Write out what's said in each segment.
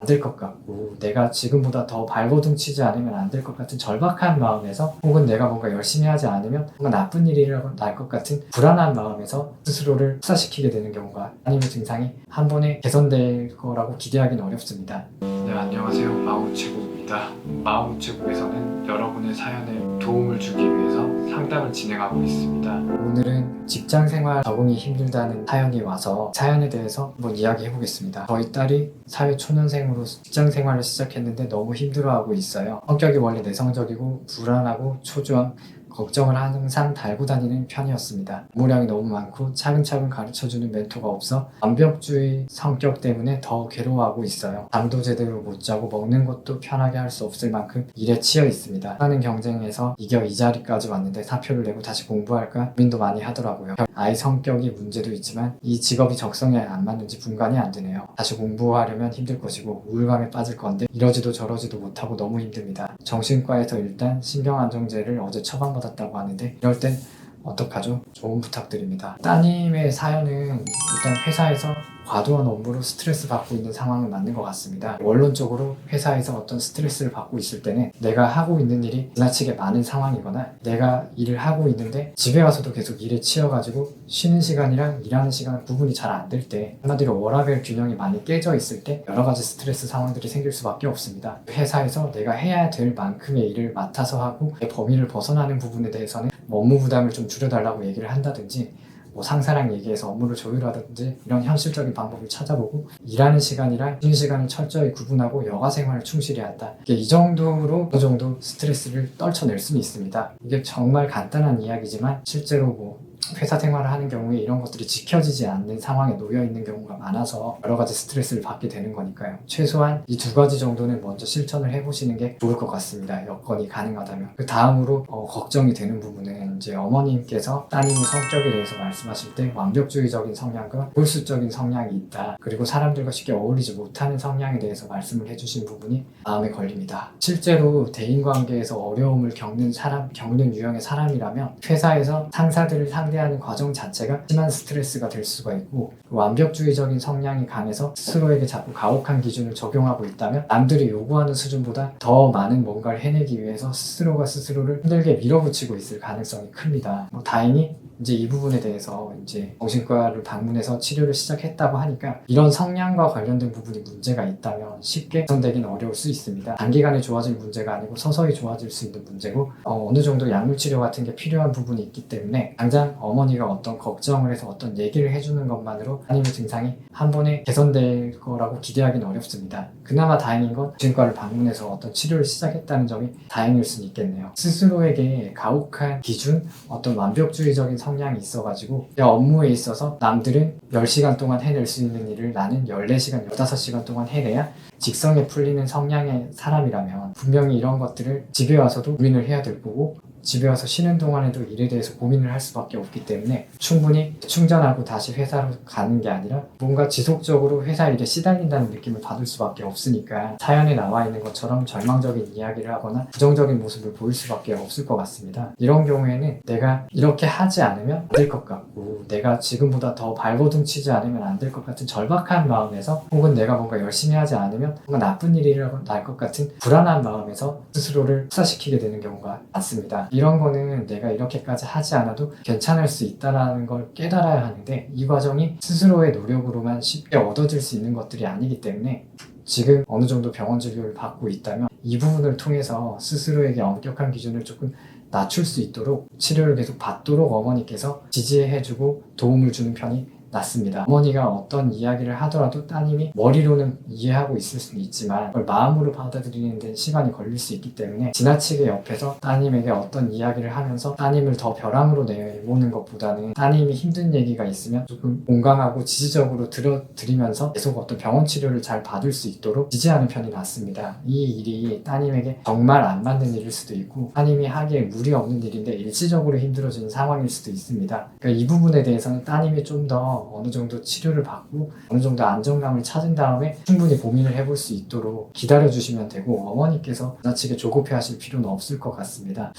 될 것 같고, 내가 지금보다 더 발버둥 치지 않으면 안 될 것 같은 절박한 마음에서, 혹은 내가 뭔가 열심히 하지 않으면 뭔가 나쁜 일이 날 것 같은 불안한 마음에서 스스로를 혹사시키게 되는 경우가 따님의 증상이 한 번에 개선될 거라고 기대하기는 어렵습니다. 네, 안녕하세요. 마음우체국입니다. 마음우체국에서는 여러분의 사연에 도움을 주기 위해서 상담을 진행하고 있습니다. 오늘은 직장생활 적응이 힘들다는 사연이 와서 사연에 대해서 한번 이야기해 보겠습니다. 저희 딸이 사회초년생으로 직장생활을 시작했는데 너무 힘들어하고 있어요. 성격이 원래 내성적이고 불안하고 초조함, 걱정을 항상 달고 다니는 편이었습니다. 업무량이 너무 많고 차근차근 가르쳐주는 멘토가 없어 완벽주의 성격 때문에 더 괴로워하고 있어요. 잠도 제대로 못 자고 먹는 것도 편하게 할 수 없을 만큼 일에 치여 있습니다. 하는 경쟁에서 이겨 이 자리까지 왔는데 사표를 내고 다시 공부할까 고민도 많이 하더라고요. 아이 성격이 문제도 있지만 이 직업이 적성에 안 맞는지 분간이 안 되네요. 다시 공부하려면 힘들 것이고 우울감에 빠질 건데 이러지도 저러지도 못하고 너무 힘듭니다. 정신과에서 일단 신경안정제를 어제 처방받았다고 하는데 이럴 땐 어떡하죠? 조언 부탁드립니다. 따님의 사연은 일단 회사에서 과도한 업무로 스트레스 받고 있는 상황은 맞는 것 같습니다. 원론적으로 회사에서 어떤 스트레스를 받고 있을 때는 내가 하고 있는 일이 지나치게 많은 상황이거나 내가 일을 하고 있는데 집에 와서도 계속 일에 치여가지고 쉬는 시간이랑 일하는 시간 구분이 잘 안 될 때, 한마디로 워라밸 균형이 많이 깨져 있을 때 여러 가지 스트레스 상황들이 생길 수밖에 없습니다. 회사에서 내가 해야 될 만큼의 일을 맡아서 하고 내 범위를 벗어나는 부분에 대해서는 업무 부담을 좀 줄여달라고 얘기를 한다든지, 상사랑 얘기해서 업무를 조율하든지 이런 현실적인 방법을 찾아보고 일하는 시간이랑 쉬는 시간을 철저히 구분하고 여가 생활을 충실히 한다. 이 정도로 어느 정도 스트레스를 떨쳐낼 수는 있습니다. 이게 정말 간단한 이야기지만 실제로 회사 생활을 하는 경우에 이런 것들이 지켜지지 않는 상황에 놓여 있는 경우가 많아서 여러 가지 스트레스를 받게 되는 거니까요. 최소한 이 두 가지 정도는 먼저 실천을 해보시는 게 좋을 것 같습니다. 여건이 가능하다면. 그 다음으로 걱정이 되는 부분은 이제 어머님께서 따님 성격에 대해서 말씀하실 때 완벽주의적인 성향과 골수적인 성향이 있다. 그리고 사람들과 쉽게 어울리지 못하는 성향에 대해서 말씀을 해주신 부분이 마음에 걸립니다. 실제로 대인관계에서 어려움을 겪는 유형의 사람이라면 회사에서 상사들을 상대하는 과정 자체가 심한 스트레스가 될 수가 있고, 완벽주의적인 성향이 강해서 스스로에게 자꾸 가혹한 기준을 적용하고 있다면 남들이 요구하는 수준보다 더 많은 뭔가를 해내기 위해서 스스로가 스스로를 힘들게 밀어붙이고 있을 가능성이 큽니다. 다행히 이제 이 부분에 대해서 이제 정신과를 방문해서 치료를 시작했다고 하니까 이런 성향과 관련된 부분이 문제가 있다면 쉽게 개선되기는 어려울 수 있습니다. 단기간에 좋아질 문제가 아니고 서서히 좋아질 수 있는 문제고, 어느 정도 약물 치료 같은 게 필요한 부분이 있기 때문에 당장 어머니가 어떤 걱정을 해서 어떤 얘기를 해주는 것만으로 따님의 증상이 한 번에 개선될 거라고 기대하기는 어렵습니다. 그나마 다행인 건 정신과를 방문해서 어떤 치료를 시작했다는 점이 다행일 수는 있겠네요. 스스로에게 가혹한 기준, 어떤 완벽주의적인 성향이 있어가지고 내 업무에 있어서 남들은 10시간 동안 해낼 수 있는 일을 나는 14시간, 15시간 동안 해내야 직성에 풀리는 성향의 사람이라면 분명히 이런 것들을 집에 와서도 고민을 해야 될 거고, 집에 와서 쉬는 동안에도 일에 대해서 고민을 할 수밖에 없기 때문에 충분히 충전하고 다시 회사로 가는 게 아니라 뭔가 지속적으로 회사 일에 시달린다는 느낌을 받을 수밖에 없으니까 사연에 나와 있는 것처럼 절망적인 이야기를 하거나 부정적인 모습을 보일 수밖에 없을 것 같습니다. 이런 경우에는 내가 이렇게 하지 않으면 안 될 것 같고, 내가 지금보다 더 발버둥 치지 않으면 안 될 것 같은 절박한 마음에서, 혹은 내가 뭔가 열심히 하지 않으면 뭔가 나쁜 일이 날 것 같은 불안한 마음에서 스스로를 혹사시키게 되는 경우가 많습니다. 이런 거는 내가 이렇게까지 하지 않아도 괜찮을 수 있다는 걸 깨달아야 하는데, 이 과정이 스스로의 노력으로만 쉽게 얻어질 수 있는 것들이 아니기 때문에 지금 어느 정도 병원 진료를 받고 있다면 이 부분을 통해서 스스로에게 엄격한 기준을 조금 낮출 수 있도록 치료를 계속 받도록 어머니께서 지지해주고 도움을 주는 편이 낫습니다. 어머니가 어떤 이야기를 하더라도 따님이 머리로는 이해하고 있을 수는 있지만 그걸 마음으로 받아들이는 데 시간이 걸릴 수 있기 때문에 지나치게 옆에서 따님에게 어떤 이야기를 하면서 따님을 더 벼랑으로 내모는 것보다는 따님이 힘든 얘기가 있으면 조금 공감하고 지지적으로 들어드리면서 계속 어떤 병원 치료를 잘 받을 수 있도록 지지하는 편이 낫습니다. 이 일이 따님에게 정말 안 맞는 일일 수도 있고 따님이 하기에 무리 없는 일인데 일시적으로 힘들어지는 상황일 수도 있습니다. 그러니까 이 부분에 대해서는 따님이 좀 더 어느 정도 치료를 받고 어느 정도 안정감을 찾은 다음에 충분히 고민을 해볼 수 있도록 기다려주시면 되고, 어머니께서 지나치게 조급해 하실 필요는 없을 것 같습니다.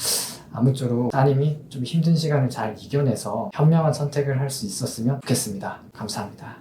아무쪼록 따님이 좀 힘든 시간을 잘 이겨내서 현명한 선택을 할 수 있었으면 좋겠습니다. 감사합니다.